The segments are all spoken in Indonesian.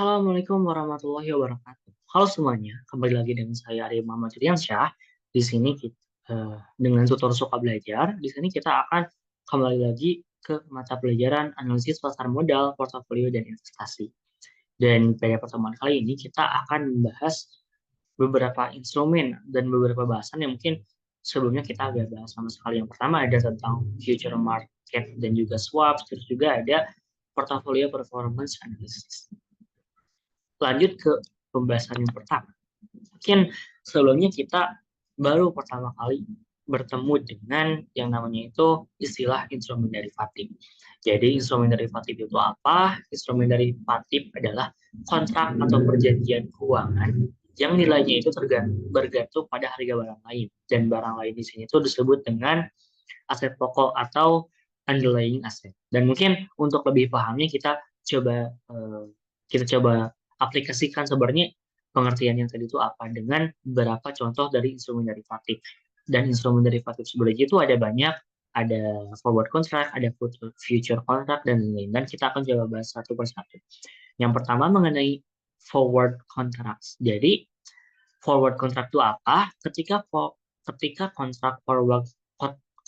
Assalamualaikum warahmatullahi wabarakatuh. Halo semuanya, kembali lagi dengan saya Arya Muhammad Riansyah. Di sini kita, dengan tutor suka belajar, di sini kita akan kembali lagi ke mata pelajaran analisis pasar modal, portofolio, dan investasi. Dan pada pertemuan kali ini kita akan membahas beberapa instrumen dan beberapa bahasan yang mungkin sebelumnya kita agak bahas sama sekali. Yang pertama ada tentang future market dan juga swaps, terus juga ada portfolio performance analysis. Lanjut ke pembahasan yang pertama. Mungkin sebelumnya kita baru pertama kali bertemu dengan yang namanya itu istilah instrumen derivatif. Jadi instrumen derivatif itu apa? Instrumen derivatif adalah kontrak atau perjanjian keuangan yang nilainya itu bergantung pada harga barang lain. Dan barang lain di sini itu disebut dengan aset pokok atau underlying asset. Dan mungkin untuk lebih pahamnya coba kita coba aplikasikan sebenarnya pengertian yang tadi itu apa dengan beberapa contoh dari instrumen derivatif. Dan instrumen derivatif sebenarnya itu ada banyak, ada forward contract, ada future contract, dan lain-lain. Dan kita akan coba bahas satu persatu. Yang pertama mengenai forward contracts. Jadi forward contract itu apa? Ketika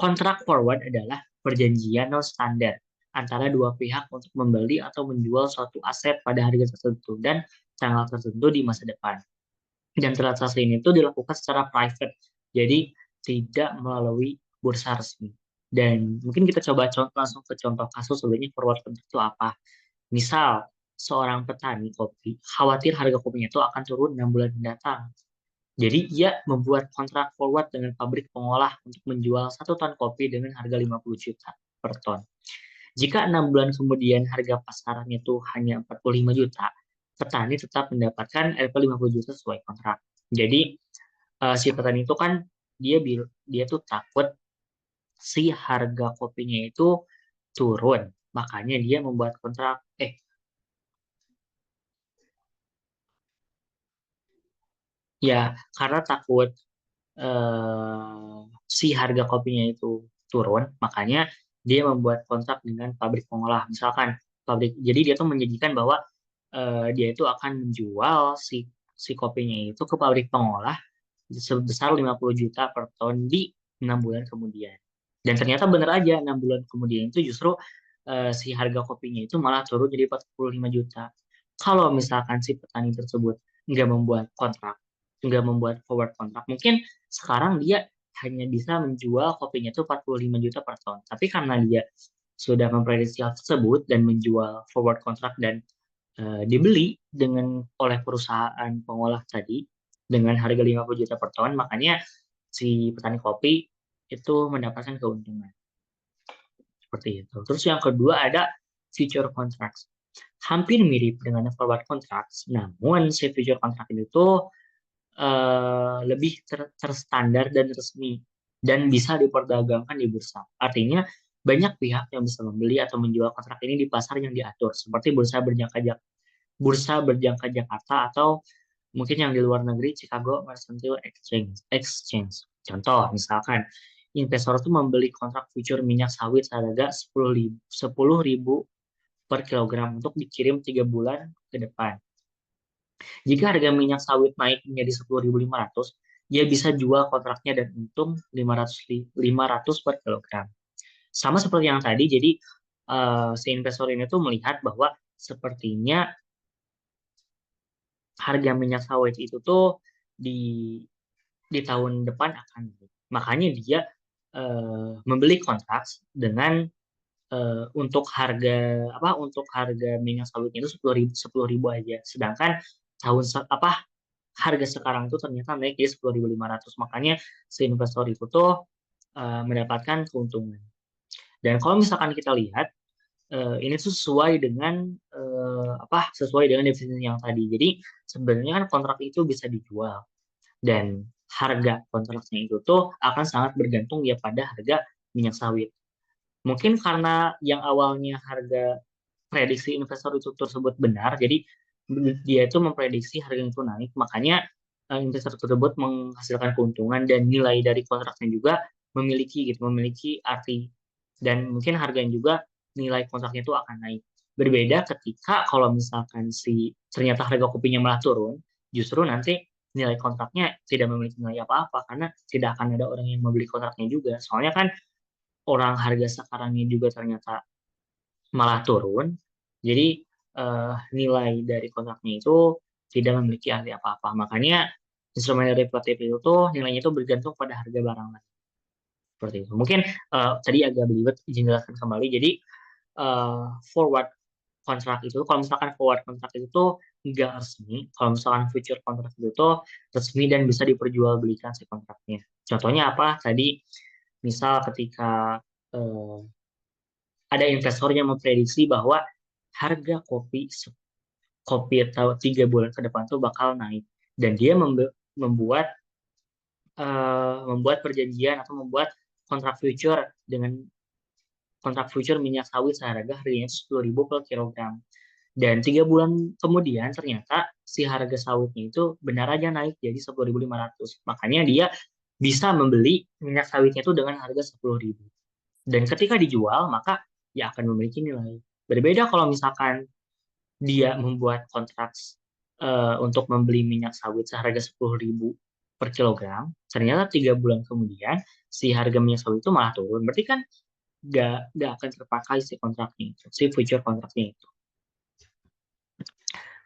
kontrak forward adalah perjanjian non standar antara dua pihak untuk membeli atau menjual suatu aset pada harga tertentu dan tanggal tertentu di masa depan. Dan transaksi ini itu dilakukan secara private, jadi tidak melalui bursa resmi. Dan mungkin kita coba langsung ke contoh kasus sebenarnya forward contract itu apa. Misal, seorang petani kopi khawatir harga kopinya itu akan turun 6 bulan mendatang. Jadi ia membuat kontrak forward dengan pabrik pengolah untuk menjual 1 ton kopi dengan harga 50 juta per ton. Jika 6 bulan kemudian harga pasarannya itu hanya 45 juta, petani tetap mendapatkan RP 50 juta sesuai kontrak. Jadi si petani itu kan dia tuh takut si harga kopinya itu turun. Makanya dia membuat kontrak ya karena takut si harga kopinya itu turun, makanya dia membuat kontrak dengan pabrik pengolah. Misalkan jadi dia tuh menjanjikan bahwa dia itu akan menjual si kopinya itu ke pabrik pengolah sebesar 50 juta per ton di 6 bulan kemudian. Dan ternyata benar aja 6 bulan kemudian itu justru si harga kopinya itu malah turun jadi 45 juta. Kalau misalkan si petani tersebut nggak membuat kontrak, nggak membuat forward kontrak, mungkin sekarang dia hanya bisa menjual kopinya itu 45 juta per ton. Tapi karena dia sudah memprediksi hal tersebut dan menjual forward kontrak dan dibeli oleh perusahaan pengolah tadi dengan harga 50 juta per ton, makanya si petani kopi itu mendapatkan keuntungan. Seperti itu. Terus yang kedua ada future contracts. Hampir mirip dengan forward contracts, namun si future contract itu lebih terstandar dan resmi dan bisa diperdagangkan di bursa. Artinya banyak pihak yang bisa membeli atau menjual kontrak ini di pasar yang diatur, seperti bursa berjangka Jakarta atau mungkin yang di luar negeri Chicago Mercantile Exchange. Contoh, misalkan investor itu membeli kontrak future minyak sawit seharga 10.000 per kilogram untuk dikirim 3 bulan ke depan. Jika harga minyak sawit naik menjadi 10.500, dia bisa jual kontraknya dan untung 500 per kilogram. Sama seperti yang tadi, jadi si investor ini tuh melihat bahwa sepertinya harga minyak sawit itu tuh di di tahun depan akan naik. Makanya dia membeli kontrak dengan untuk harga minyak sawitnya itu 10.000 aja. Sedangkan harga sekarang itu ternyata naik jadi 10.500. Makanya si investor itu tuh mendapatkan keuntungan. Dan kalau misalkan kita lihat ini tuh sesuai dengan definisi yang tadi. Jadi sebenarnya kan kontrak itu bisa dijual dan harga kontraknya itu tuh akan sangat bergantung ya pada harga minyak sawit. Mungkin karena yang awalnya harga prediksi investor itu tersebut benar, jadi dia itu memprediksi harga itu naik, makanya investor tersebut menghasilkan keuntungan dan nilai dari kontraknya juga memiliki arti dan mungkin harganya juga nilai kontraknya itu akan naik. Berbeda ketika kalau misalkan si ternyata harga kopinya malah turun, justru nanti nilai kontraknya tidak memiliki nilai apa-apa karena tidak akan ada orang yang membeli kontraknya juga. Soalnya kan orang harga sekarangnya juga ternyata malah turun, jadi nilai dari kontraknya itu tidak memiliki arti apa-apa. Makanya instrumen derivatif itu tuh nilainya itu bergantung pada harga barang lagi. Seperti itu. Mungkin tadi agak belibet, izin jelaskan kembali. Jadi forward kontrak itu, kalau misalkan forward kontrak itu tuh nggak resmi, kalau misalkan future kontrak itu tuh resmi dan bisa diperjualbelikan si kontraknya. Contohnya apa? Tadi misal ketika eh, ada investor yang memprediksi bahwa harga kopi atau 3 bulan ke depan tuh bakal naik dan dia membuat membuat perjanjian atau membuat kontrak future dengan kontrak future minyak sawit seharga harganya 10.000 per kilogram. Dan 3 bulan kemudian ternyata si harga sawitnya itu benar aja naik jadi 10.500. Makanya dia bisa membeli minyak sawitnya itu dengan harga 10.000. Dan ketika dijual maka dia akan memiliki nilai. Berbeda kalau misalkan dia membuat kontrak untuk membeli minyak sawit seharga 10.000 per kilogram, ternyata 3 bulan kemudian si harga minyak sawit itu malah turun. Berarti kan nggak akan terpakai si kontraknya itu, si future kontraknya itu.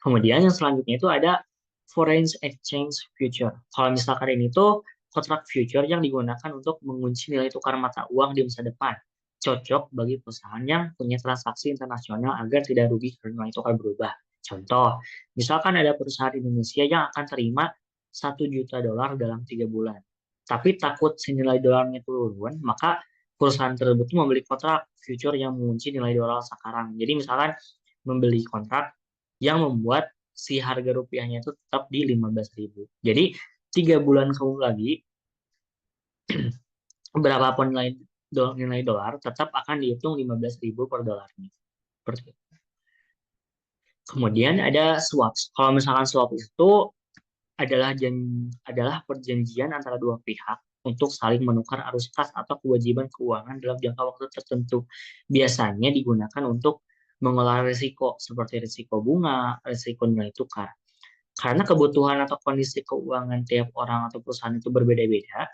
Kemudian yang selanjutnya itu ada foreign exchange future. Kalau misalkan ini tuh kontrak future yang digunakan untuk mengunci nilai tukar mata uang di masa depan. Cocok bagi perusahaan yang punya transaksi internasional agar tidak rugi karena nilai tukar berubah. Contoh, misalkan ada perusahaan Indonesia yang akan terima 1 juta dolar dalam 3 bulan. Tapi takut si nilai dolarnya turun, maka perusahaan tersebut membeli kontrak future yang mengunci nilai dolar sekarang. Jadi misalkan membeli kontrak yang membuat si harga rupiahnya itu tetap di 15.000. Jadi 3 bulan kemudian lagi berapapun nilai dolar tetap akan dihitung 15.000 per dolarnya. Seperti itu. Kemudian ada swap. Kalau misalkan swap itu adalah perjanjian antara dua pihak untuk saling menukar arus kas atau kewajiban keuangan dalam jangka waktu tertentu. Biasanya digunakan untuk mengelola risiko seperti risiko bunga, risiko nilai tukar. Karena kebutuhan atau kondisi keuangan tiap orang atau perusahaan itu berbeda-beda,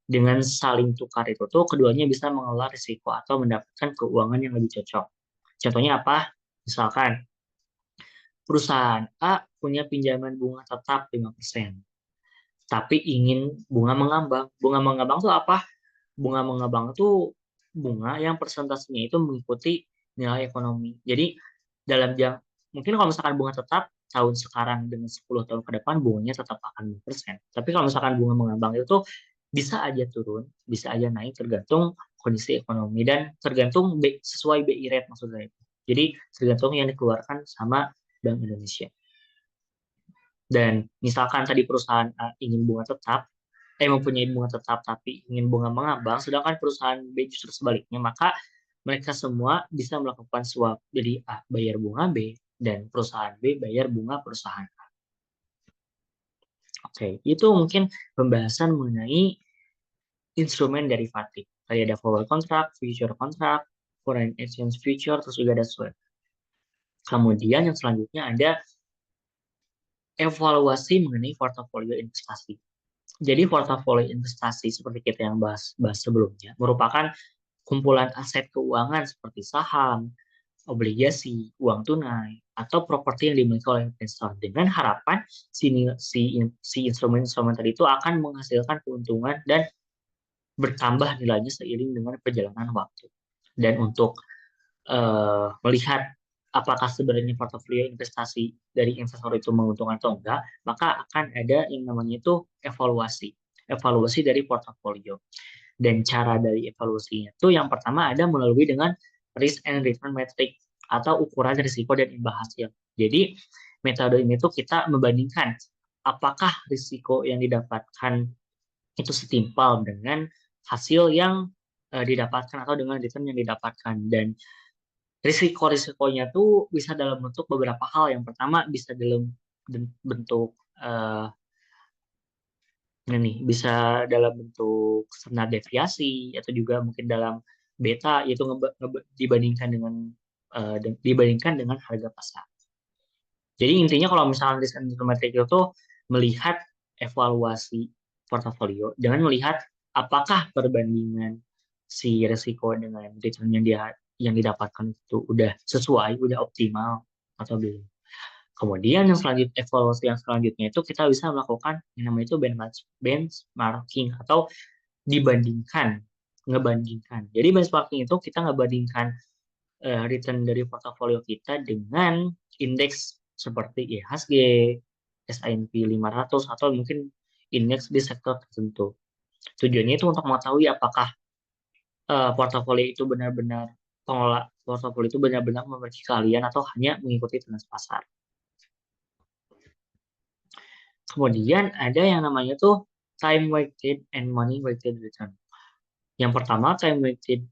dengan saling tukar itu tuh keduanya bisa mengelola risiko atau mendapatkan keuangan yang lebih cocok. Contohnya apa? Misalkan perusahaan A punya pinjaman bunga tetap 5%, tapi ingin bunga mengambang. Bunga mengambang itu apa? Bunga mengambang itu bunga yang persentasenya itu mengikuti nilai ekonomi. Jadi dalam mungkin kalau misalkan bunga tetap tahun sekarang dengan 10 tahun ke depan bunganya tetap akan 5%. Tapi kalau misalkan bunga mengambang itu bisa aja turun, bisa aja naik tergantung kondisi ekonomi dan tergantung sesuai BI rate maksudnya itu. Jadi tergantung yang dikeluarkan sama Bank Indonesia. Dan misalkan tadi perusahaan ingin bunga tetap, mempunyai bunga tetap tapi ingin bunga mengambang, sedangkan perusahaan B justru sebaliknya, maka mereka semua bisa melakukan swap. Jadi A bayar bunga B dan perusahaan B bayar bunga perusahaan A. Oke, itu mungkin pembahasan mengenai instrumen derivatif. Tadi ada forward contract, future contract, foreign exchange future, terus juga ada swap. Kemudian yang selanjutnya ada evaluasi mengenai portofolio investasi. Jadi portofolio investasi seperti kita yang bahas sebelumnya merupakan kumpulan aset keuangan seperti saham, obligasi, uang tunai, atau properti yang dimiliki oleh investor dengan harapan si instrumen-instrumen tadi itu akan menghasilkan keuntungan dan bertambah nilainya seiring dengan perjalanan waktu. Dan untuk melihat apakah sebenarnya portofolio investasi dari investor itu menguntungkan atau enggak, maka akan ada yang namanya itu evaluasi dari portofolio. Dan cara dari evaluasinya itu yang pertama ada melalui dengan risk and return metric atau ukuran risiko dan imbal hasil. Jadi metode ini tuh kita membandingkan apakah risiko yang didapatkan itu setimpal dengan hasil yang didapatkan atau dengan return yang didapatkan. Dan risiko-risikonya tuh bisa dalam bentuk beberapa hal. Yang pertama bisa dalam bentuk bisa dalam bentuk standar deviasi atau juga mungkin dalam beta, yaitu dibandingkan dengan harga pasar. Jadi intinya kalau misalnya risk and return metric itu melihat evaluasi portofolio dengan melihat apakah perbandingan si risiko dengan return yang didapatkan itu udah sesuai, udah optimal atau belum. Kemudian yang selanjutnya, evaluasi yang selanjutnya itu kita bisa melakukan yang namanya itu benchmarking atau dibandingkan, ngebandingkan. Jadi benchmarking itu kita ngebandingkan return dari portofolio kita dengan indeks seperti IHSG, S&P 500 atau mungkin indeks di sektor tertentu. Tujuannya itu untuk mengetahui apakah portofolio itu benar-benar pengelola portofolio itu benar-benar memiliki keahlian atau hanya mengikuti tren pasar. Kemudian ada yang namanya tuh time weighted and money weighted return. Yang pertama, time weighted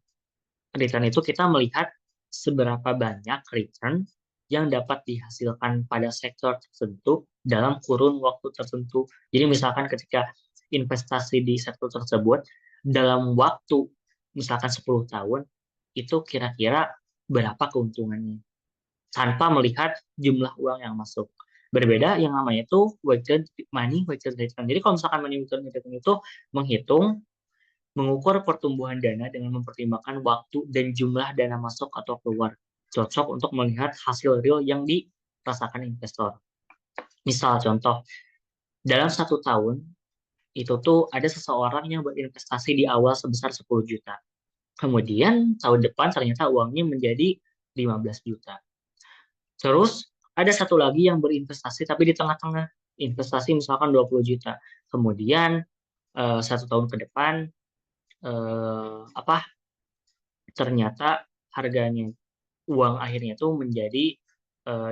return itu kita melihat seberapa banyak return yang dapat dihasilkan pada sektor tertentu dalam kurun waktu tertentu. Jadi misalkan ketika investasi di sektor tersebut dalam waktu misalkan 10 tahun, itu kira-kira berapa keuntungannya tanpa melihat jumlah uang yang masuk. Berbeda yang namanya itu money weighted return. Jadi kalau misalkan money weighted return itu menghitung mengukur pertumbuhan dana dengan mempertimbangkan waktu dan jumlah dana masuk atau keluar. Cocok untuk melihat hasil real yang dirasakan investor. Misal contoh, dalam 1 tahun, itu tuh ada seseorang yang berinvestasi di awal sebesar 10 juta. Kemudian tahun depan ternyata uangnya menjadi 15 juta. Terus ada satu lagi yang berinvestasi tapi di tengah-tengah. Investasi misalkan 20 juta. Kemudian 1 tahun ke depan apa ternyata harganya uang akhirnya itu menjadi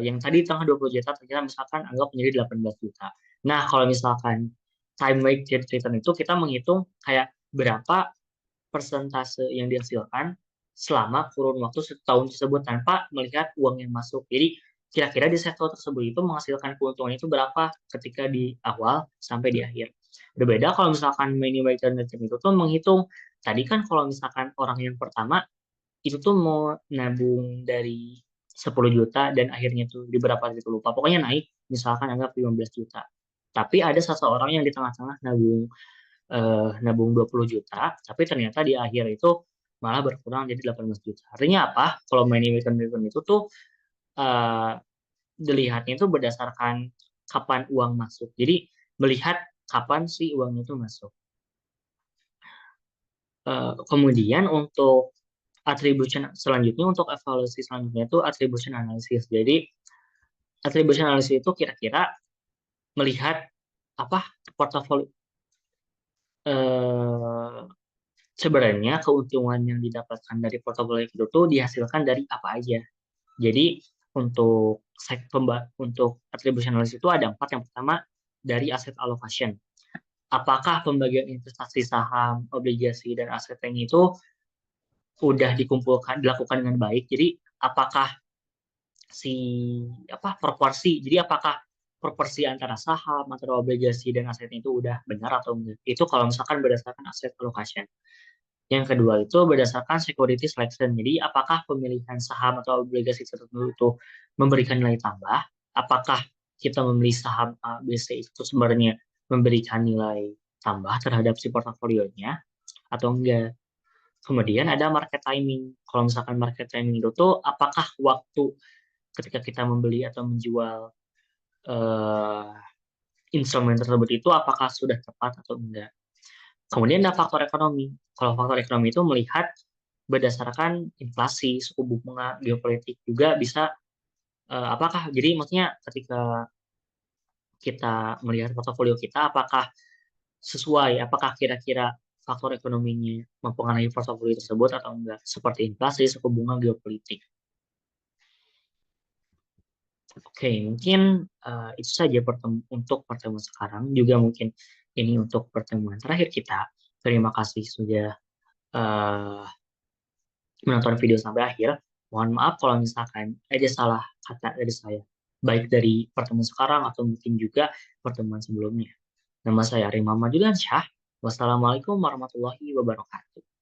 yang tadi tengah 20 juta ternyata misalkan anggap menjadi 18 juta. Nah, kalau misalkan time weighted return itu kita menghitung kayak berapa persentase yang dihasilkan selama kurun waktu setahun tersebut tanpa melihat uang yang masuk. Jadi kira-kira di sektor tersebut itu menghasilkan keuntungan itu berapa ketika di awal sampai di akhir. Berbeda kalau misalkan money weighted return itu tuh menghitung tadi kan kalau misalkan orang yang pertama itu tuh mau nabung dari 10 juta dan akhirnya tuh di berapa gitu lupa. Pokoknya naik, misalkan anggap 15 juta. Tapi ada seseorang yang di tengah-tengah nabung 20 juta, tapi ternyata di akhir itu malah berkurang jadi 18 juta. Artinya apa? Kalau money return return itu tuh eh, dilihatnya itu berdasarkan kapan uang masuk. Jadi melihat kapan sih uangnya itu masuk. Kemudian untuk attribution selanjutnya untuk evaluasi selanjutnya itu attribution analysis. Jadi attribution analysis itu kira-kira melihat apa portofolio eh, sebenarnya keuntungan yang didapatkan dari portofolio itu tuh dihasilkan dari apa aja. Jadi untuk attribution analysis itu ada 4. Yang pertama dari asset allocation. Apakah pembagian investasi saham, obligasi, dan aset ini itu udah dilakukan dengan baik? Jadi apakah si proporsi. Jadi apakah proporsi antara saham, antara obligasi dan asetnya itu udah benar atau enggak? Itu kalau misalkan berdasarkan aset allocation. Yang kedua itu berdasarkan security selection. Jadi apakah pemilihan saham atau obligasi tertentu itu memberikan nilai tambah? Apakah kita memilih saham A, B, C itu sebenarnya memberikan nilai tambah terhadap si portofolionya atau enggak? Kemudian ada market timing. Kalau misalkan market timing itu tuh apakah waktu ketika kita membeli atau menjual eh, instrumen tersebut itu apakah sudah tepat atau enggak. Kemudian ada faktor ekonomi. Kalau faktor ekonomi itu melihat berdasarkan inflasi, suku bunga, geopolitik juga bisa apakah jadi maksudnya ketika kita melihat portofolio kita apakah sesuai, apakah kira-kira faktor ekonominya mempengaruhi portofolio tersebut atau enggak, seperti inflasi, suku bunga, geopolitik. Oke, mungkin itu saja untuk pertemuan sekarang. Juga mungkin ini untuk pertemuan terakhir kita. Terima kasih sudah eh, menonton video sampai akhir. Mohon maaf kalau misalkan ada salah kata dari saya. Baik dari pertemuan sekarang atau mungkin juga pertemuan sebelumnya. Nama saya Arima Majulan Syah. Wassalamualaikum warahmatullahi wabarakatuh.